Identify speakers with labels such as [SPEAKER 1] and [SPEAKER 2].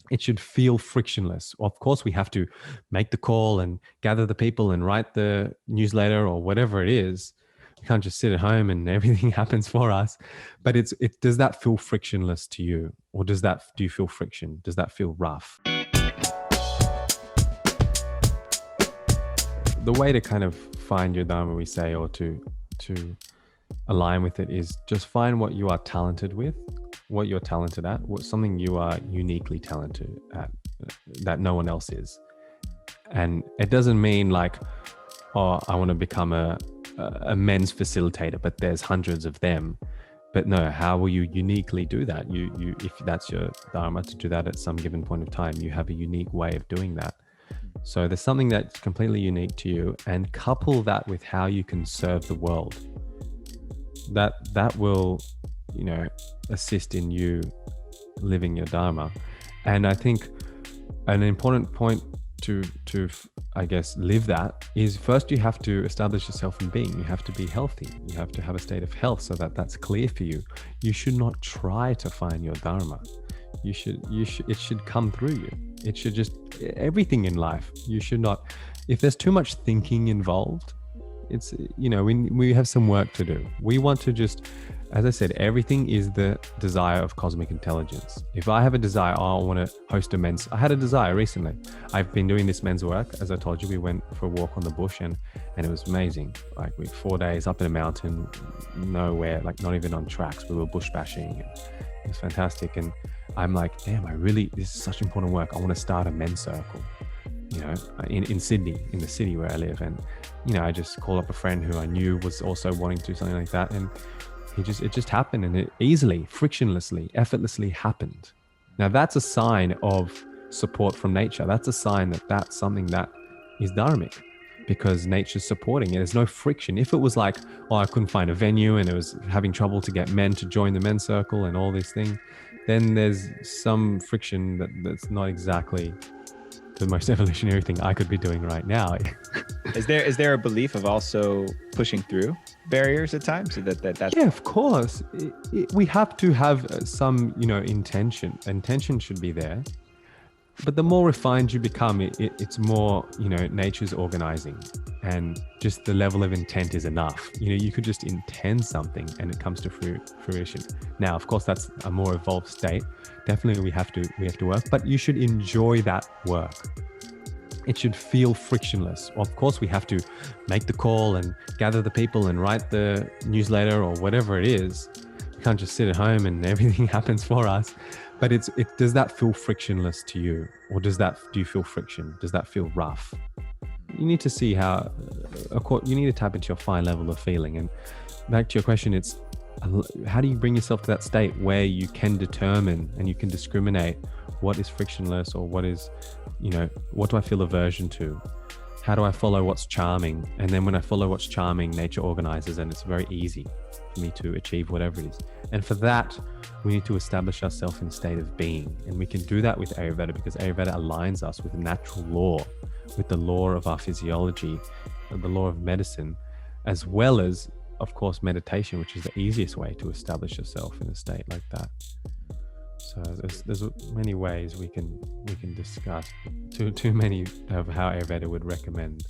[SPEAKER 1] It should feel frictionless. Of course, we have to make the call and gather the people and write the newsletter or whatever it is. We can't just sit at home and everything happens for us. But does that feel frictionless to you, or do you feel friction? Does that feel rough? The way to kind of find your Dharma, we say, or to align with it, is just find what you are talented with, what you're talented at, what something you are uniquely talented at that no one else is. And it doesn't mean like, oh, I want to become a men's facilitator, but there's hundreds of them. But no, how will you uniquely do that? You if that's your Dharma, to do that at some given point of time, you have a unique way of doing that. So there's something that's completely unique to you, and couple that with how you can serve the world. That will, assist in you living your Dharma. And I think an important point to I guess live that is, first you have to establish yourself in being. You have to be healthy. You have to have a state of health so that that's clear for you. You should not try to find your Dharma. It should come through you. It should just, everything in life, you should not, if there's too much thinking involved, it's, we have some work to do. We want to just, as I said, everything is the desire of cosmic intelligence. If I have a desire, I want to host I had a desire recently. I've been doing this men's work. As I told you, we went for a walk on the bush and it was amazing. Like 4 days up in a mountain, nowhere, like not even on tracks. We were bush bashing. It was fantastic. And I'm like, damn, this is such important work. I want to start a men's circle, in Sydney, in the city where I live. And, I just called up a friend who I knew was also wanting to do something like that. And it just happened, and it easily, frictionlessly, effortlessly happened. Now that's a sign of support from nature. That's a sign that that's something that is dharmic, because nature's supporting it. There's no friction. If it was like, oh, I couldn't find a venue and it was having trouble to get men to join the men's circle and all these things, then there's some friction that's not exactly the most evolutionary thing I could be doing right now.
[SPEAKER 2] Is there a belief of also pushing through barriers at times? So that's...
[SPEAKER 1] Yeah, of course. We have to have some, intention. Intention should be there. But the more refined you become, it's more, nature's organizing, and just the level of intent is enough. You could just intend something and it comes to fruition. Now, of course, that's a more evolved state. Definitely we have to work, but you should enjoy that work. It should feel frictionless. Of course, we have to make the call and gather the people and write the newsletter or whatever it is. We can't just sit at home and everything happens for us. But does that feel frictionless to you, or do you feel friction? Does that feel rough? You need to see you need to tap into your fine level of feeling. And back to your question, it's how do you bring yourself to that state where you can determine and you can discriminate what is frictionless, or what is, what do I feel aversion to? How do I follow what's charming? And then when I follow what's charming, nature organizes, and it's very easy for me to achieve whatever it is. And for that, we need to establish ourselves in a state of being. And we can do that with Ayurveda, because Ayurveda aligns us with natural law, with the law of our physiology, the law of medicine, as well as, of course, meditation, which is the easiest way to establish yourself in a state like that. So there's many ways we can discuss. Too many of how Ayurveda would recommend.